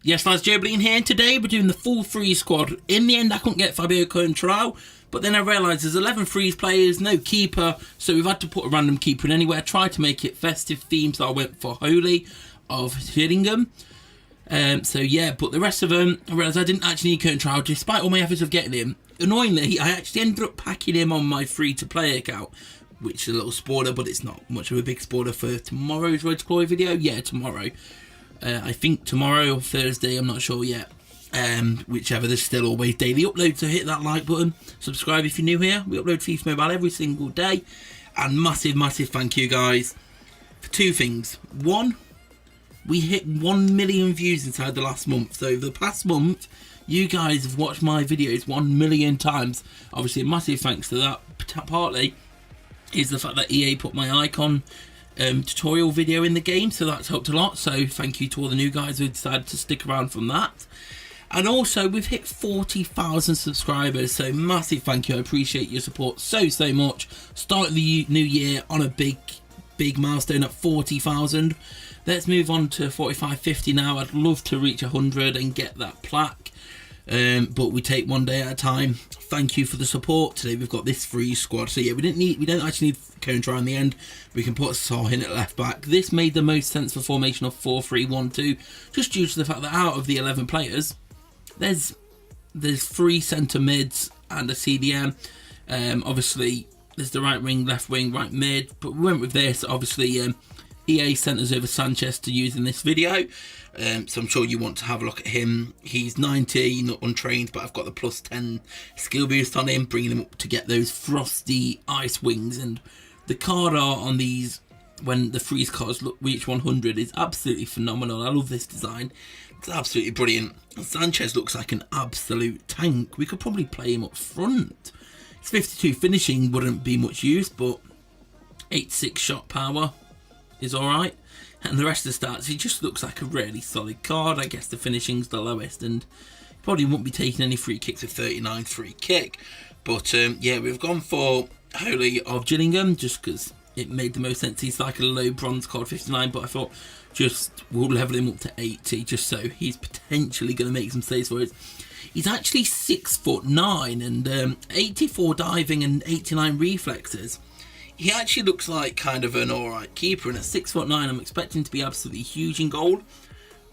Yes, lads, joebiline here, and today we're doing the full freeze squad. In the end, I couldn't get Fabio Contral, but then I realised there's 11 freeze players, no keeper, so we've had to put a random keeper in anyway. I tried to make it festive themed, so I went for Holy of Gillingham. So yeah, but the rest of them, I realised I didn't actually need Contral, despite all my efforts of getting him. Annoyingly, I actually ended up packing him on my free-to-play account, which is a little spoiler, but it's not much of a big spoiler for tomorrow's Road to Glory video. Yeah, tomorrow. I think tomorrow or Thursday, I'm not sure yet. Whichever, there's still always daily uploads, so hit that like button. Subscribe if you're new here. We upload FIFA Mobile every single day. And massive thank you guys for two things. One, we hit 1 million views inside the last month. So the past month, you guys have watched my videos 1 million times. Obviously, a massive thanks to that. Partly is the fact that EA put my icon tutorial video in the game, so that's helped a lot. So thank you to all the new guys who decided to stick around from that. And also, we've hit 40,000 subscribers, so massive thank you. I appreciate your support so much. Start the new year on a big milestone at 40,000. Let's move on to 45, 50 now. I'd love to reach 100 and get that plaque. But we take one day at a time. Thank you for the support. Today we've got this free squad. So yeah, we don't actually need Contra in the end. We can put Saw in at left back. This made the most sense for formation of 4-3-1-2, just due to the fact that out of the 11 players, there's 3 centre mids and a CDM. Obviously there's the right wing, left wing, right mid, but we went with this. Obviously EA sent us over Sanchez to use in this video, so I'm sure you want to have a look at him. He's 90, not untrained, but I've got the plus 10 skill boost on him, bringing him up to get those frosty ice wings. And the card art on these, when the freeze cards reach 100, is absolutely phenomenal. I love this design. It's absolutely brilliant. Sanchez looks like an absolute tank. We could probably play him up front. His 52 finishing wouldn't be much use, but 86 shot power is alright, and the rest of the stats, he just looks like a really solid card. I guess the finishing's the lowest, and probably won't be taking any free kicks with 39 free kick. But yeah, we've gone for Holy of Gillingham just because it made the most sense. He's like a low bronze card, 59, but I thought just we'll level him up to 80 just so he's potentially going to make some saves for us. He's actually 6'9" and 84 diving and 89 reflexes. He actually looks like kind of an alright keeper, and at 6'9", I'm expecting to be absolutely huge in goal,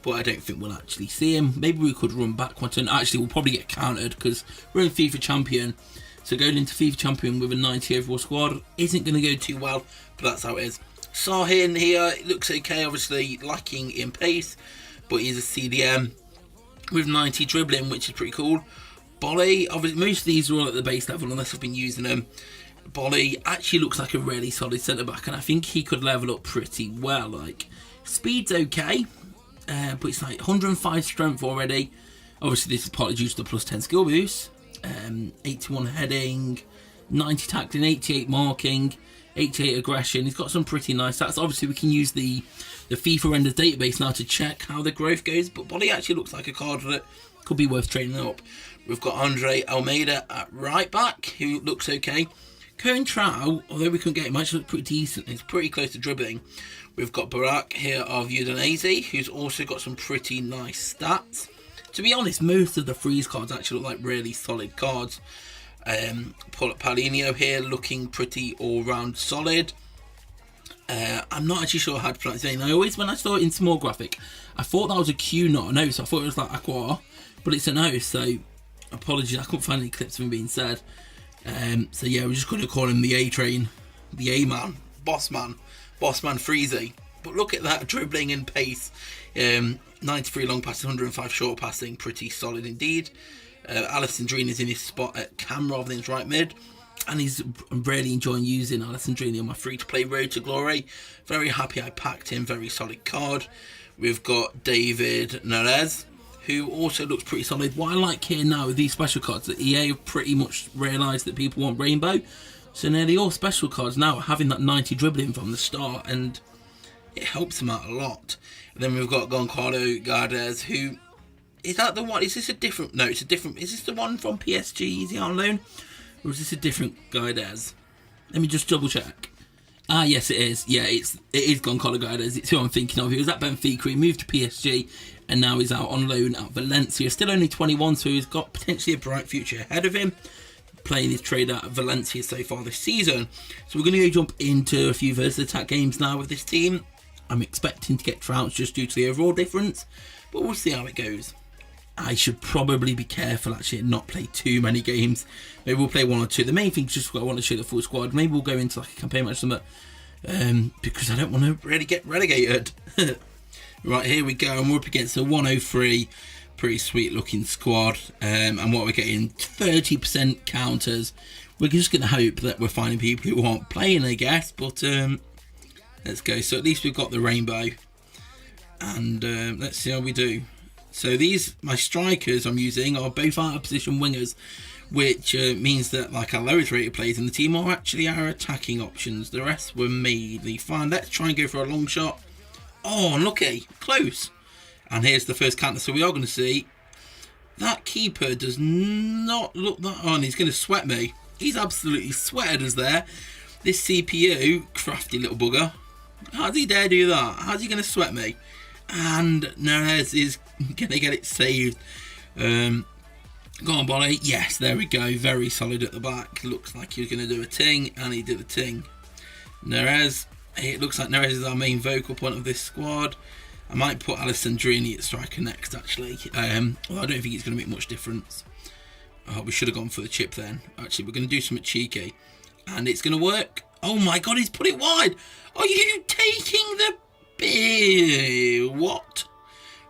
but I don't think we'll actually see him. Maybe we could run back one turn. Actually, we'll probably get countered because we're in FIFA Champion, so going into FIFA Champion with a 90 overall squad isn't going to go too well, but that's how it is. Sahin here, it looks okay, obviously lacking in pace, but he's a CDM with 90 dribbling, which is pretty cool. Bolly, obviously most of these are all at the base level unless I've been using them. Bolly actually looks like a really solid centre back, and I think he could level up pretty well. Like, speed's okay, but it's like 105 strength already. Obviously, this is partly due to the plus 10 skill boost. 81 heading, 90 tackling, 88 marking, 88 aggression. He's got some pretty nice stats. Obviously, we can use the FIFA renders database now to check how the growth goes, but Bolly actually looks like a card that could be worth training up. We've got Andre Almeida at right back, who looks okay. Contral, although we couldn't get him, actually looks pretty decent. He's pretty close to dribbling. We've got Barak here of Udinese, who's also got some pretty nice stats. To be honest, most of the freeze cards actually look like really solid cards. Paulinho here looking pretty all-round solid. I'm not actually sure how to pronounce his name. When I saw it in small graphic, I thought that was a Q, not an O, so I thought it was like Aqua, but it's an O, so apologies, I couldn't find any clips of him being said. So yeah, we're just going to call him the A-Train, the A-Man, Bossman Freezy. But look at that, dribbling and pace. 93 long passes, 105 short passing, pretty solid indeed. Alessandrini is in his spot at cam rather than his right mid, and I'm really enjoying using Alessandrini on my free-to-play Road to Glory. Very happy I packed him, very solid card. We've got David Nerez, who also looks pretty solid. What I like here now with these special cards, that EA have pretty much realised that people want rainbow, so nearly all special cards now are having that 90 dribbling from the start, and it helps them out a lot. And then we've got Goncalo Gardes, who is that the one? Is this a different? No, it's a different. Is this the one from PSG? Is he on loan, or is this a different Gardes? Let me just double check. Ah, yes, it is. Yeah, it is Goncalo Guedes. It's who I'm thinking of. He was at Benfica, he moved to PSG, and now he's out on loan at Valencia. Still only 21, so he's got potentially a bright future ahead of him, playing his trade at Valencia so far this season. So we're going to go jump into a few versus attack games now with this team. I'm expecting to get trounced just due to the overall difference, but we'll see how it goes. I should probably be careful actually and not play too many games. Maybe we'll play one or two. The main thing is just I want to show the full squad. Maybe we'll go into like a campaign match or something, because I don't want to really get relegated. Right, here we go, and we're up against a 103. Pretty sweet looking squad, and what we're getting 30% counters. We're just going to hope that we're finding people who aren't playing, I guess, but let's go. So at least we've got the rainbow, and let's see how we do. So my strikers I'm using are both out of position wingers, which means that like our lowest rated players in the team are actually our attacking options. The rest were mainly fine. Let's try and go for a long shot. Oh, unlucky, close. And here's the first counter. So we are going to see that keeper does not look that on. He's going to sweat me. He's absolutely sweated us there. This CPU, crafty little bugger. How's he dare do that? How's he going to sweat me? And Neres is going to get it saved. Go on, Bolly. Yes, there we go. Very solid at the back. Looks like he was going to do a ting, and he did a ting. Neres. It looks like Neres is our main vocal point of this squad. I might put Alessandrini at striker next, actually. Although I don't think it's going to make much difference. Oh, we should have gone for the chip then. Actually, we're going to do something cheeky. And it's going to work. Oh my god, he's put it wide. Are you taking the... What?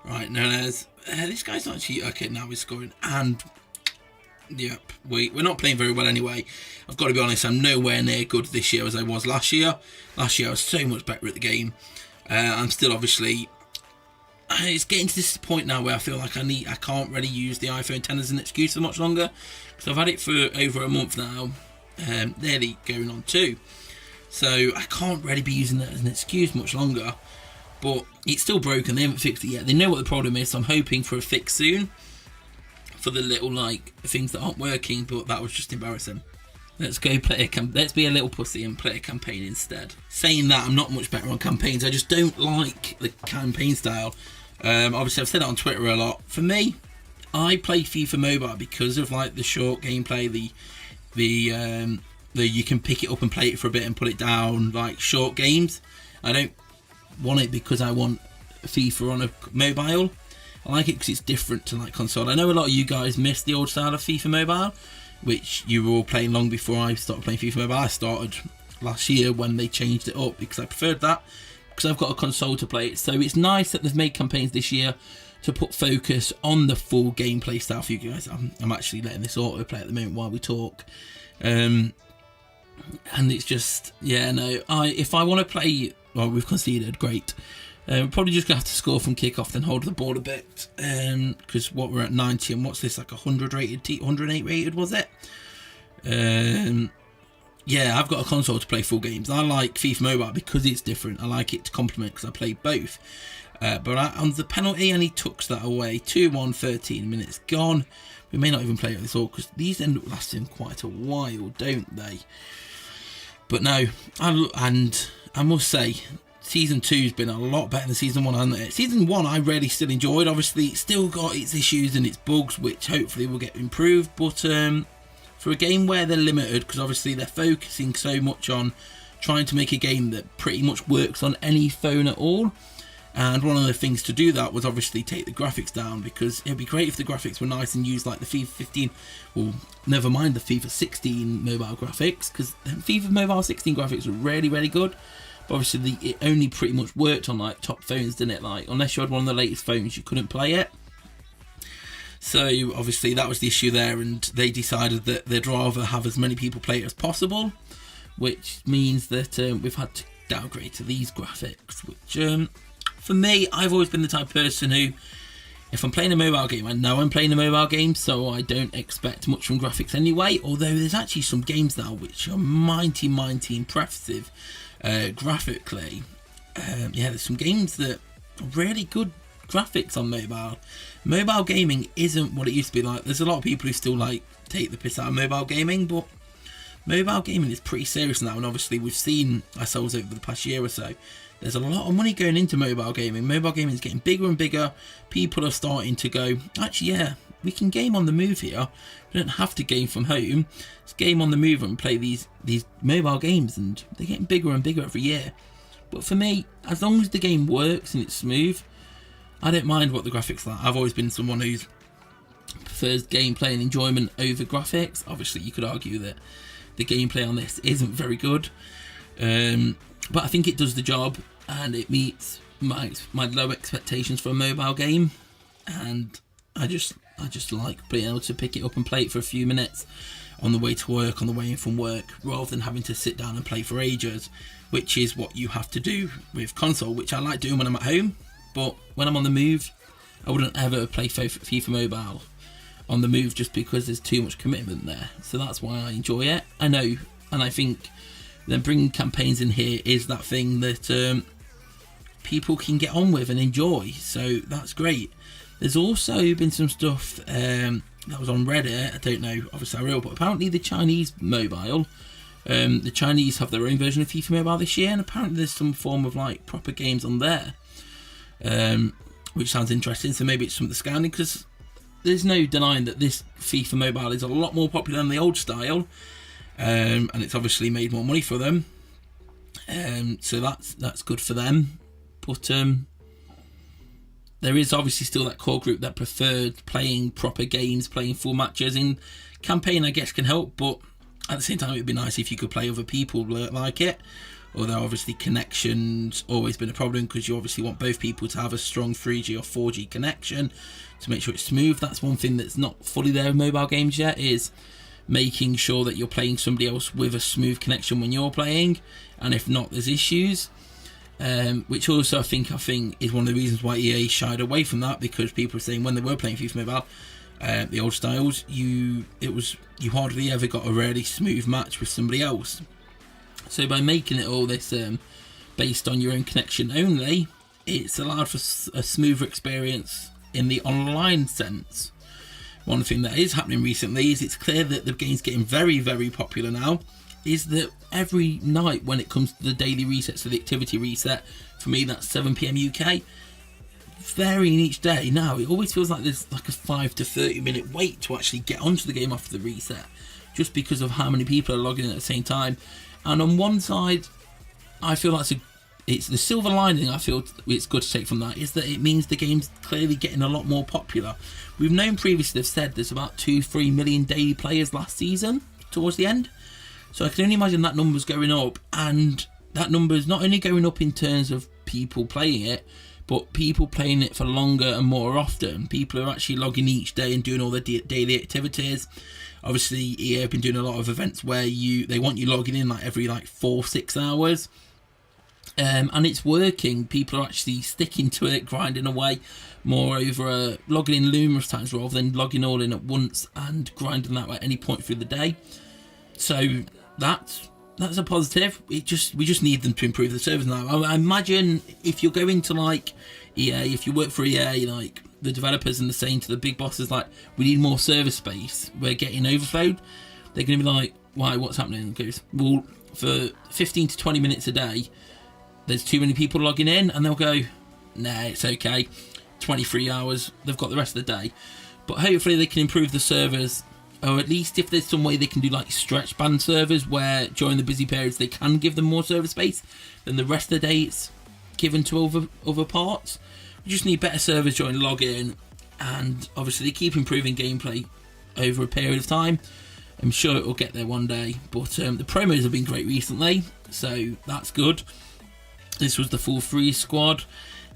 Right, Neres. This guy's actually... Okay, now we're scoring. And... Yep, we're not playing very well anyway. I've got to be honest, I'm nowhere near good this year as I was last year. Last year I was so much better at the game. I'm still obviously... It's getting to this point now where I feel like I can't really use the iPhone 10 as an excuse for much longer. Because I've had it for over a month now. Nearly going on 2. So I can't really be using that as an excuse much longer. But it's still broken, they haven't fixed it yet. They know what the problem is, so I'm hoping for a fix soon. For the little like things that aren't working, but that was just embarrassing. Let's go play let's be a little pussy and play a campaign instead. Saying that, I'm not much better on campaigns. I just don't like the campaign style. Obviously I've said it on Twitter a lot. For me, I play FIFA Mobile because of like the short gameplay, the you can pick it up and play it for a bit and put it down, like short games. I don't want it because I want FIFA on a mobile. I like it because it's different to like console. I know a lot of you guys miss the old style of FIFA Mobile, which you were all playing long before I started playing FIFA Mobile. I started last year when they changed it up because I preferred that, because I've got a console to play it. So it's nice that they've made campaigns this year to put focus on the full gameplay style for you guys. I'm actually letting this autoplay at the moment while we talk. And it's just, yeah, no, if I want to play, well, we've conceded, great. Probably just going to have to score from kick-off, then hold the ball a bit. Because what we're at 90, and what's this, like 100 rated, 108 rated, was it? Yeah, I've got a console to play full games. I like FIFA Mobile because it's different. I like it to complement because I play both. But on the penalty, and he tucks that away. 2-1, 13 minutes gone. We may not even play it this all because these end up lasting quite a while, don't they? But no, and I must say, Season 2's been a lot better than Season 1, hasn't it? Season 1 I really still enjoyed. Obviously, it's still got its issues and its bugs, which hopefully will get improved. But for a game where they're limited, because obviously they're focusing so much on trying to make a game that pretty much works on any phone at all. And one of the things to do that was obviously take the graphics down, because it'd be great if the graphics were nice and used like the FIFA 15, well, never mind the FIFA 16 mobile graphics, because the FIFA Mobile 16 graphics were really, really good. But obviously it only pretty much worked on like top phones, didn't it? Like, unless you had one of the latest phones, you couldn't play it. So obviously that was the issue there, and they decided that they'd rather have as many people play it as possible, which means that we've had to downgrade to these graphics, which for me, I've always been the type of person who, if I'm playing a mobile game, I know I'm playing a mobile game, so I don't expect much from graphics anyway, although there's actually some games now which are mighty impressive graphically. Yeah, there's some games that are really good graphics on mobile. Mobile gaming isn't what it used to be like. There's a lot of people who still like take the piss out of mobile gaming, but mobile gaming is pretty serious now, and obviously we've seen ourselves over the past year or so. There's a lot of money going into mobile gaming. Mobile gaming is getting bigger and bigger. People are starting to go, actually, yeah, we can game on the move here. We don't have to game from home. Let's game on the move and play these mobile games, and they're getting bigger and bigger every year. But for me, as long as the game works and it's smooth, I don't mind what the graphics are like. I've always been someone who prefers gameplay and enjoyment over graphics. Obviously, you could argue that the gameplay on this isn't very good. But I think it does the job, and it meets my low expectations for a mobile game. And I just like being able to pick it up and play it for a few minutes on the way to work, on the way in from work, rather than having to sit down and play for ages, which is what you have to do with console, which I like doing when I'm at home. But when I'm on the move, I wouldn't ever play FIFA Mobile on the move, just because there's too much commitment there. So that's why I enjoy it. I know, and I think then bringing campaigns in here is that thing that people can get on with and enjoy. So that's great. There's also been some stuff that was on Reddit. I don't know, obviously I real, but apparently the Chinese mobile, the Chinese have their own version of FIFA Mobile this year, and apparently there's some form of like proper games on there, which sounds interesting. So maybe it's some of the scanning, because there's no denying that this FIFA Mobile is a lot more popular than the old style. And it's obviously made more money for them, so that's good for them. But there is obviously still that core group that preferred playing proper games, playing full matches. In campaign, I guess, can help, but at the same time, it'd be nice if you could play other people like it. Although obviously connection's always been a problem, because you obviously want both people to have a strong 3G or 4G connection to make sure it's smooth. That's one thing that's not fully there in mobile games yet, is making sure that you're playing somebody else with a smooth connection when you're playing, and if not, there's issues. Which also I think is one of the reasons why EA shied away from that, because people are saying when they were playing FIFA Mobile, the old styles, you hardly ever got a really smooth match with somebody else. So by making it all this based on your own connection only, it's allowed for a smoother experience in the online sense. One thing that is happening recently is it's clear that the game's getting very, very popular now, is that every night when it comes to the daily resets, so the activity reset, for me that's 7 PM UK, varying each day now, it always feels like there's like a 5 to 30 minute wait to actually get onto the game after the reset, just because of how many people are logging in at the same time. And on one side, I feel like it's the silver lining I feel it's good to take from that, is that it means the game's clearly getting a lot more popular. We've known previously, they've said there's about 2-3 million daily players last season towards the end, so I can only imagine that number's going up, and that number's not only going up in terms of people playing it, but people playing it for longer and more often. People are actually logging each day and doing all their daily activities. Obviously EA have been doing a lot of events where they want you logging in like every 4-6 hours. And it's working. People are actually sticking to it, grinding away. Moreover, logging in numerous times rather than logging all in at once and grinding that at any point through the day. So that's a positive. We just need them to improve the servers now. I imagine if you're going to EA, if you work for EA, the developers, and they're saying to the big bosses we need more server space, we're getting overflowed, they're going to be like, why, what's happening? And goes, well, for 15 to 20 minutes a day, there's too many people logging in, and they'll go, nah, it's okay. 23 hours, they've got the rest of the day. But hopefully they can improve the servers, or at least if there's some way they can do stretch band servers where during the busy periods they can give them more server space, then the rest of the day it's given to other parts. We just need better servers during login, and obviously they keep improving gameplay over a period of time. I'm sure it will get there one day, but the promos have been great recently, so that's good. This was the full freeze squad.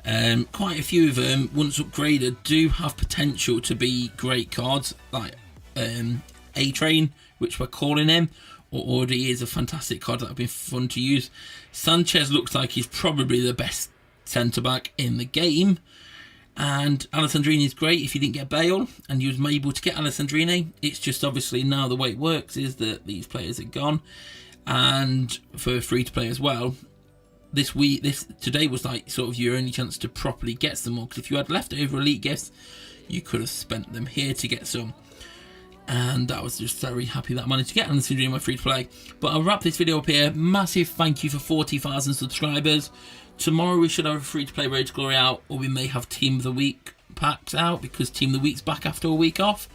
Quite a few of them, once upgraded, do have potential to be great cards, like A-Train, which we're calling him, or already is a fantastic card that have been fun to use. Sanchez looks like he's probably the best centre-back in the game, and Alessandrini is great if you didn't get Bale, and you was able to get Alessandrini. It's just obviously now the way it works is that these players are gone, and for free-to-play as well. Today was sort of your only chance to properly get some more, because if you had leftover elite gifts, you could have spent them here to get some. and I was just very happy that I managed to get on this video in my free to play. But I'll wrap this video up here. Massive thank you for 40,000 subscribers. Tomorrow we should have a free to play Road to Glory out, or we may have Team of the Week packs out because Team of the Week's back after a week off.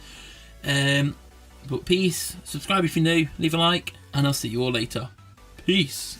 But peace, subscribe if you're new, leave a like, and I'll see you all later. Peace.